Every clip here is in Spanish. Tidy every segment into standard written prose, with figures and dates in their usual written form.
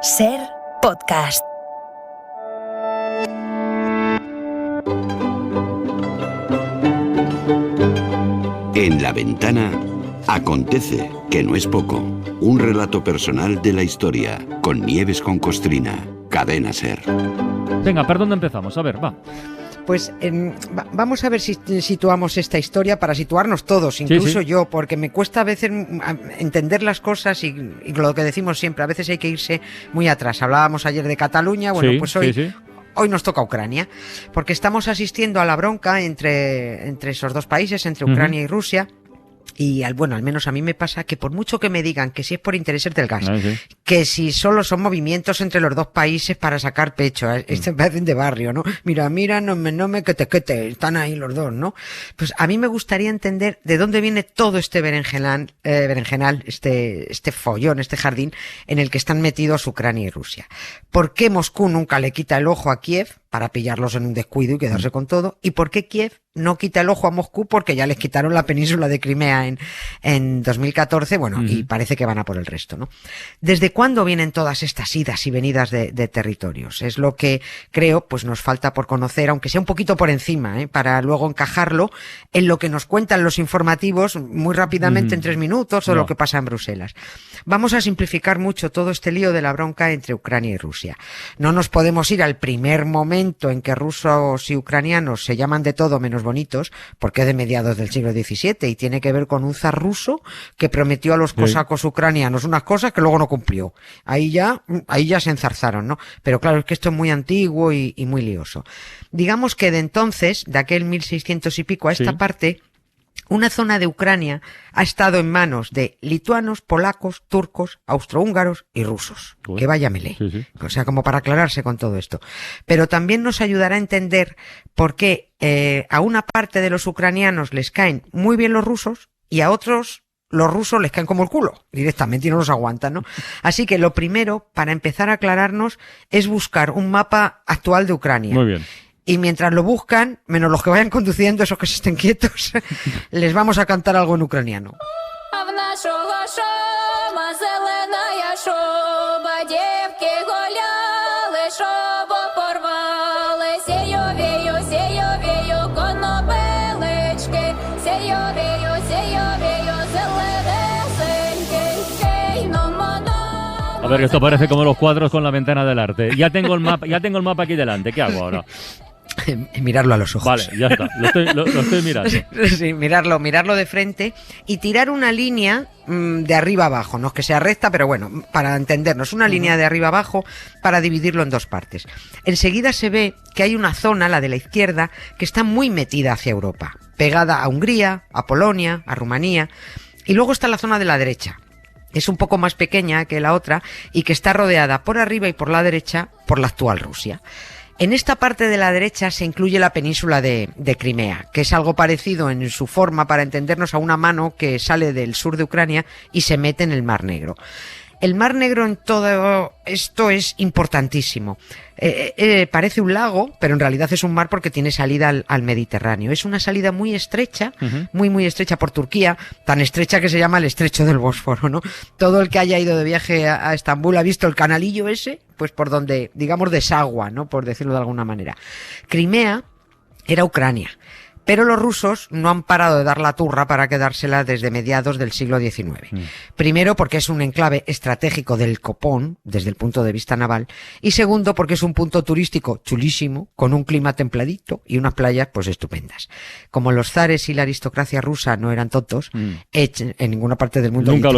Ser Podcast. En La Ventana acontece, que no es poco, un relato personal de la historia, con Nieves con Costrina, Cadena Ser. Venga, ¿por dónde empezamos? A ver, va. Pues vamos a ver si situamos esta historia para situarnos todos, incluso sí. Yo, porque me cuesta a veces entender las cosas y lo que decimos siempre, a veces hay que irse muy atrás. Hablábamos ayer de Cataluña, bueno, Sí, pues hoy... sí. Hoy nos toca Ucrania, porque estamos asistiendo a la bronca entre esos dos países, entre Ucrania y Rusia. Y al menos a mí me pasa que por mucho que me digan que si es por intereses del gas, que si solo son movimientos entre los dos países para sacar pecho, esto me parecen de barrio, ¿no? Mira, no me quete, están ahí los dos, ¿no? Pues a mí me gustaría entender de dónde viene todo este berenjenal, este follón, este jardín en el que están metidos Ucrania y Rusia. ¿Por qué Moscú nunca le quita el ojo a Kiev para pillarlos en un descuido y quedarse con todo? ¿Y por qué Kiev no quita el ojo a Moscú? Porque ya les quitaron la península de Crimea en 2014, y parece que van a por el resto, ¿no? ¿Desde cuándo vienen todas estas idas y venidas de territorios? Es lo que creo, pues nos falta por conocer, aunque sea un poquito por encima, para luego encajarlo en lo que nos cuentan los informativos muy rápidamente en 3 minutos o lo que pasa en Bruselas. Vamos a simplificar mucho todo este lío de la bronca entre Ucrania y Rusia. No nos podemos ir al primer momento en que rusos y ucranianos se llaman de todo menos bonitos, porque es de mediados del siglo XVII y tiene que ver con un zar ruso que prometió a los cosacos ucranianos unas cosas que luego no cumplió. Ahí ya se enzarzaron, ¿no? Pero claro, es que esto es muy antiguo y muy lioso. Digamos que de entonces, de aquel 1600 y pico a esta parte, una zona de Ucrania ha estado en manos de lituanos, polacos, turcos, austrohúngaros y rusos. Que vaya melé. O sea, como para aclararse con todo esto. Pero también nos ayudará a entender por qué a una parte de los ucranianos les caen muy bien los rusos y a otros los rusos les caen como el culo directamente y no los aguantan, ¿no? Así que lo primero, para empezar a aclararnos, es buscar un mapa actual de Ucrania. Muy bien. Y mientras lo buscan, menos los que vayan conduciendo, esos que se estén quietos, les vamos a cantar algo en ucraniano. A ver, esto parece como los cuadros con La Ventana del Arte. Ya tengo el mapa aquí delante. ¿Qué hago ahora? Mirarlo a los ojos. Vale, ya está. Lo estoy mirando. Sí, mirarlo de frente y tirar una línea de arriba abajo. No es que sea recta, pero bueno, para entendernos, una línea de arriba abajo para dividirlo en dos partes. Enseguida se ve que hay una zona, la de la izquierda, que está muy metida hacia Europa, pegada a Hungría, a Polonia, a Rumanía, y luego está la zona de la derecha. Es un poco más pequeña que la otra y que está rodeada por arriba y por la derecha por la actual Rusia. En esta parte de la derecha se incluye la península de Crimea, que es algo parecido en su forma, para entendernos, a una mano que sale del sur de Ucrania y se mete en el Mar Negro. El Mar Negro en todo esto es importantísimo. Parece un lago, pero en realidad es un mar porque tiene salida al Mediterráneo. Es una salida muy estrecha, muy estrecha por Turquía, tan estrecha que se llama el Estrecho del Bósforo, ¿no? Todo el que haya ido de viaje a Estambul ha visto el canalillo ese, pues por donde, digamos, desagua, ¿no? Por decirlo de alguna manera. Crimea era Ucrania. Pero los rusos no han parado de dar la turra para quedársela desde mediados del siglo XIX. Primero, porque es un enclave estratégico del copón, desde el punto de vista naval, y segundo, porque es un punto turístico chulísimo, con un clima templadito y unas playas pues estupendas. Como los zares y la aristocracia rusa no eran tontos, en ninguna parte del mundo nunca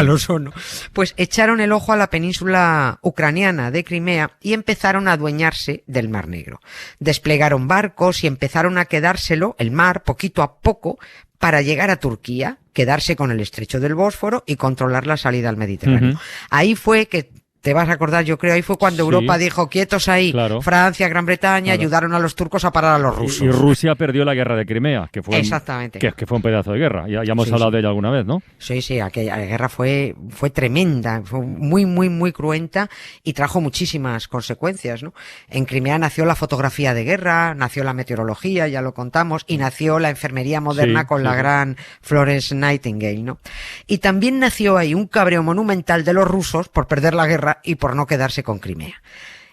lo son. Pues echaron el ojo a la península ucraniana de Crimea y empezaron a adueñarse del Mar Negro. Desplegaron barcos y empezaron a quedárselo, el mar, poquito a poco, para llegar a Turquía, quedarse con el estrecho del Bósforo y controlar la salida al Mediterráneo. Ahí fue que, te vas a acordar, yo creo, ahí fue cuando Europa dijo, quietos ahí, Francia, Gran Bretaña, ayudaron a los turcos a parar a los rusos. Y Rusia perdió la guerra de Crimea, que fue exactamente, que fue un pedazo de guerra. Ya hemos hablado de ella alguna vez, ¿no? Sí, aquella guerra fue tremenda, fue muy cruenta y trajo muchísimas consecuencias, ¿no? En Crimea nació la fotografía de guerra, nació la meteorología, ya lo contamos, y nació la enfermería moderna con la gran Florence Nightingale, ¿no? Y también nació ahí un cabreo monumental de los rusos por perder la guerra guerra y por no quedarse con Crimea.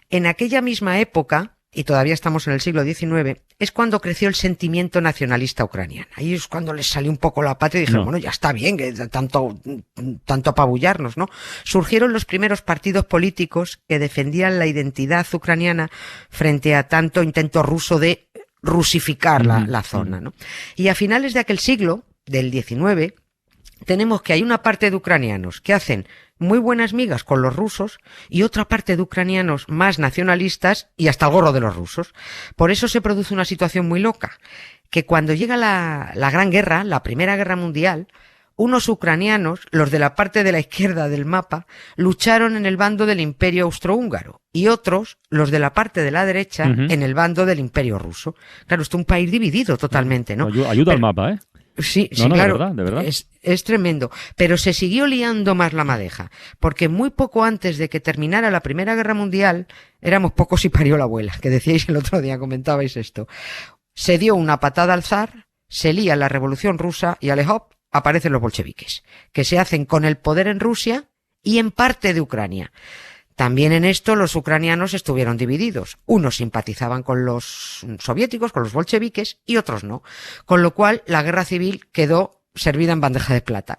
En aquella misma época, y todavía estamos en el siglo XIX, es cuando creció el sentimiento nacionalista ucraniano. Ahí es cuando les salió un poco la patria y dijeron, bueno, ya está bien, que tanto apabullarnos, ¿no? Surgieron los primeros partidos políticos que defendían la identidad ucraniana frente a tanto intento ruso de rusificar la zona, ¿no? Y a finales de aquel siglo, del XIX, tenemos que hay una parte de ucranianos que hacen muy buenas migas con los rusos y otra parte de ucranianos más nacionalistas y hasta el gorro de los rusos. Por eso se produce una situación muy loca, que cuando llega la Gran Guerra, la Primera Guerra Mundial, unos ucranianos, los de la parte de la izquierda del mapa, lucharon en el bando del Imperio Austrohúngaro y otros, los de la parte de la derecha, en el bando del Imperio Ruso. Claro, esto es un país dividido totalmente, ¿no? Ayuda al mapa, ¿eh? Sí, no, claro, de verdad. Es tremendo, pero se siguió liando más la madeja, porque muy poco antes de que terminara la Primera Guerra Mundial, éramos pocos y parió la abuela, que decíais el otro día, comentabais esto. Se dio una patada al zar, se lía la Revolución Rusa y alejop, aparecen los bolcheviques, que se hacen con el poder en Rusia y en parte de Ucrania. También en esto los ucranianos estuvieron divididos. Unos simpatizaban con los soviéticos, con los bolcheviques, y otros no. Con lo cual, la guerra civil quedó servida en bandeja de plata.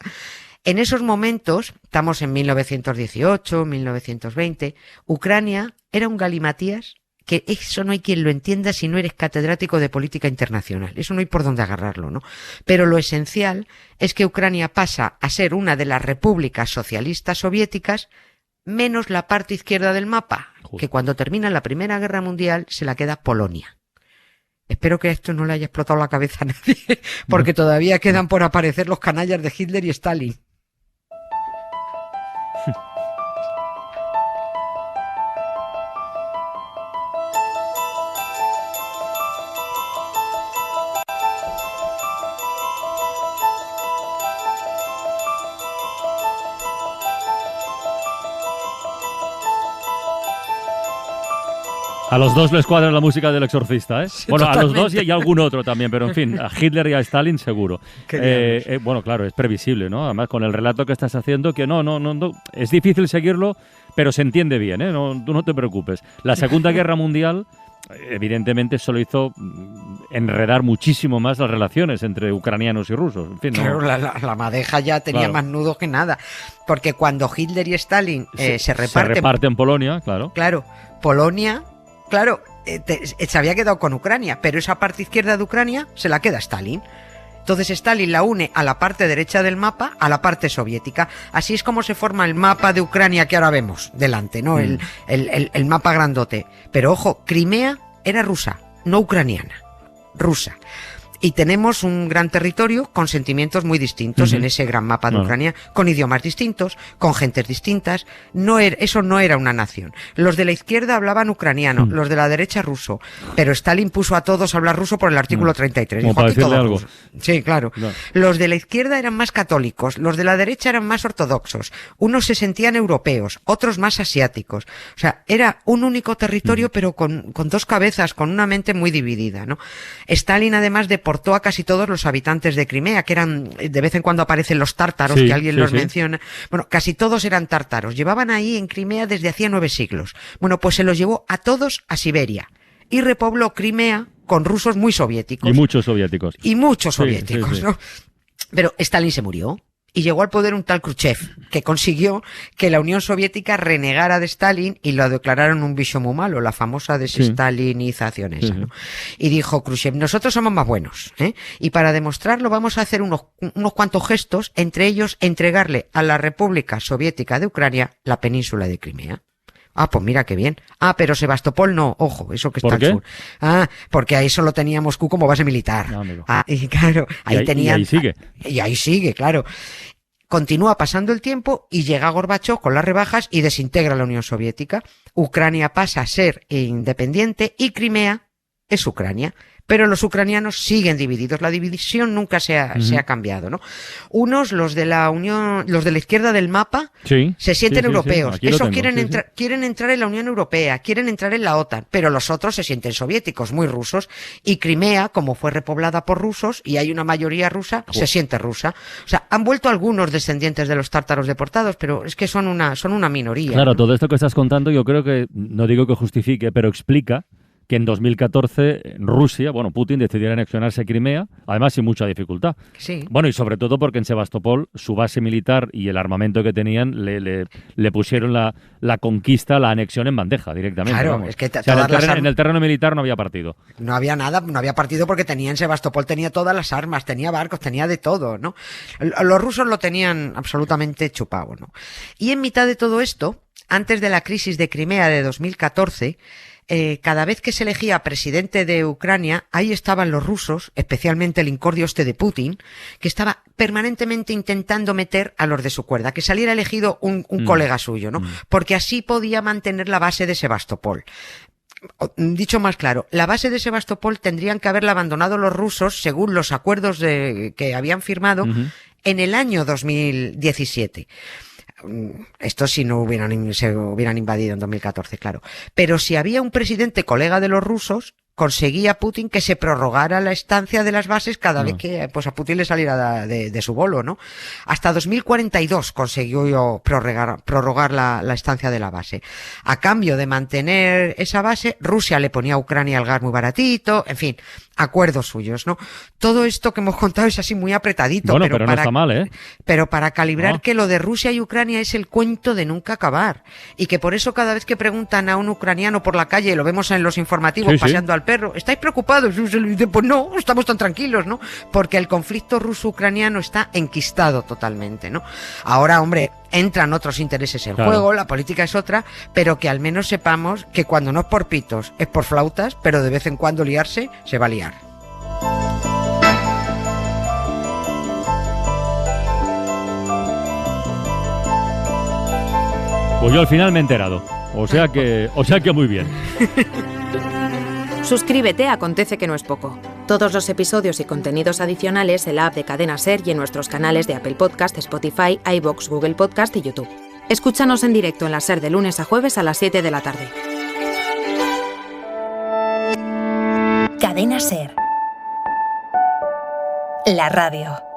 En esos momentos, estamos en 1918, 1920, Ucrania era un galimatías que eso no hay quien lo entienda si no eres catedrático de política internacional. Eso no hay por dónde agarrarlo, ¿no? Pero lo esencial es que Ucrania pasa a ser una de las repúblicas socialistas soviéticas menos la parte izquierda del mapa, que cuando termina la Primera Guerra Mundial se la queda Polonia. Espero que esto no le haya explotado la cabeza a nadie, porque todavía quedan por aparecer los canallas de Hitler y Stalin. A los dos les cuadra la música del Exorcista, ¿eh? Sí, bueno, totalmente. A los dos y a algún otro también, pero en fin, a Hitler y a Stalin seguro. Bueno, claro, es previsible, ¿no? Además, con el relato que estás haciendo, que no, es difícil seguirlo, pero se entiende bien, ¿eh? No, tú no te preocupes. La Segunda Guerra Mundial, evidentemente, solo hizo enredar muchísimo más las relaciones entre ucranianos y rusos. En fin, ¿no? Claro, la madeja ya tenía más nudos que nada, porque cuando Hitler y Stalin se reparten Polonia, claro. Claro, Polonia... Claro, se había quedado con Ucrania, pero esa parte izquierda de Ucrania se la queda Stalin. Entonces Stalin la une a la parte derecha del mapa, a la parte soviética. Así es como se forma el mapa de Ucrania que ahora vemos delante, ¿no? El mapa grandote. Pero ojo, Crimea era rusa, no ucraniana, rusa. Y tenemos un gran territorio con sentimientos muy distintos en ese gran mapa de Ucrania, con idiomas distintos, con gentes distintas. Eso no era una nación. Los de la izquierda hablaban ucraniano, los de la derecha ruso. Pero Stalin puso a todos a hablar ruso por el artículo 33. Como para decirle algo. Sí, claro. No. Los de la izquierda eran más católicos, los de la derecha eran más ortodoxos. Unos se sentían europeos, otros más asiáticos. O sea, era un único territorio, pero con dos cabezas, con una mente muy dividida, ¿no? Stalin, además, deportó a casi todos los habitantes de Crimea, que eran, de vez en cuando aparecen los tártaros, que alguien los menciona. Bueno, casi todos eran tártaros. Llevaban ahí en Crimea desde hacía 9 siglos. Bueno, pues se los llevó a todos a Siberia y repobló Crimea con rusos muy soviéticos. Y muchos soviéticos. ¿No? Pero Stalin se murió. Y llegó al poder un tal Khrushchev, que consiguió que la Unión Soviética renegara de Stalin y lo declararon un bicho muy malo, la famosa desestalinización esa, ¿no? Y dijo Khrushchev, nosotros somos más buenos, ¿eh? Y para demostrarlo vamos a hacer unos cuantos gestos, entre ellos entregarle a la República Soviética de Ucrania la península de Crimea. Ah, pues mira qué bien. Ah, pero Sebastopol no, ojo, eso que está al sur. Ah, porque ahí solo tenía Moscú como base militar. Y claro, ahí tenían... Y ahí sigue. Y ahí sigue, claro. Continúa pasando el tiempo y llega Gorbachov con las rebajas y desintegra la Unión Soviética. Ucrania pasa a ser independiente y Crimea es Ucrania. pero los ucranianos siguen divididos. La división nunca se ha cambiado, ¿no? Unos, los de la izquierda del mapa, se sienten europeos. Esos quieren entrar en la Unión Europea, quieren entrar en la OTAN, pero los otros se sienten soviéticos, muy rusos. Y Crimea, como fue repoblada por rusos y hay una mayoría rusa, se siente rusa. O sea, han vuelto algunos descendientes de los tártaros deportados, pero es que son una minoría. Claro, ¿no? todo esto que estás contando yo creo que, no digo que justifique, pero explica que en 2014 Rusia, Putin decidiera anexionarse Crimea, además sin mucha dificultad. Sí. Bueno, y sobre todo porque en Sebastopol su base militar y el armamento que tenían le pusieron la conquista, la anexión en bandeja directamente. Claro, vamos. es que en el terreno militar no había partido. No había nada, no había partido porque tenía en Sebastopol, tenía todas las armas, tenía barcos, tenía de todo, ¿no? Los rusos lo tenían absolutamente chupado, ¿no? Y en mitad de todo esto, antes de la crisis de Crimea de 2014, cada vez que se elegía presidente de Ucrania, ahí estaban los rusos, especialmente el incordio de Putin, que estaba permanentemente intentando meter a los de su cuerda, que saliera elegido un colega suyo, ¿no? Porque así podía mantener la base de Sebastopol. Dicho más claro, la base de Sebastopol tendrían que haberla abandonado los rusos según los acuerdos que habían firmado en el año 2017. Esto si no se hubieran invadido en 2014, claro. Pero si había un presidente colega de los rusos, conseguía Putin que se prorrogara la estancia de las bases cada vez que pues a Putin le saliera de su bolo, ¿no? Hasta 2042 consiguió prorrogar la estancia de la base. A cambio de mantener esa base, Rusia le ponía a Ucrania el gas muy baratito, en fin, acuerdos suyos, ¿no? Todo esto que hemos contado es así muy apretadito. Bueno, pero no está mal, ¿eh? Pero para calibrar que lo de Rusia y Ucrania es el cuento de nunca acabar. Y que por eso cada vez que preguntan a un ucraniano por la calle, lo vemos en los informativos paseando al perro, ¿estáis preocupados? Pues no, estamos tan tranquilos, ¿no? Porque el conflicto ruso-ucraniano está enquistado totalmente, ¿no? Ahora, hombre, entran otros intereses en juego, la política es otra, pero que al menos sepamos que cuando no es por pitos, es por flautas, pero de vez en cuando liarse, se va a liar. Pues yo al final me he enterado. O sea que muy bien. Suscríbete a Acontece que no es poco. Todos los episodios y contenidos adicionales en la app de Cadena SER y en nuestros canales de Apple Podcast, Spotify, iVoox, Google Podcast y YouTube. Escúchanos en directo en la SER de lunes a jueves a las 7 de la tarde. Cadena SER. La radio.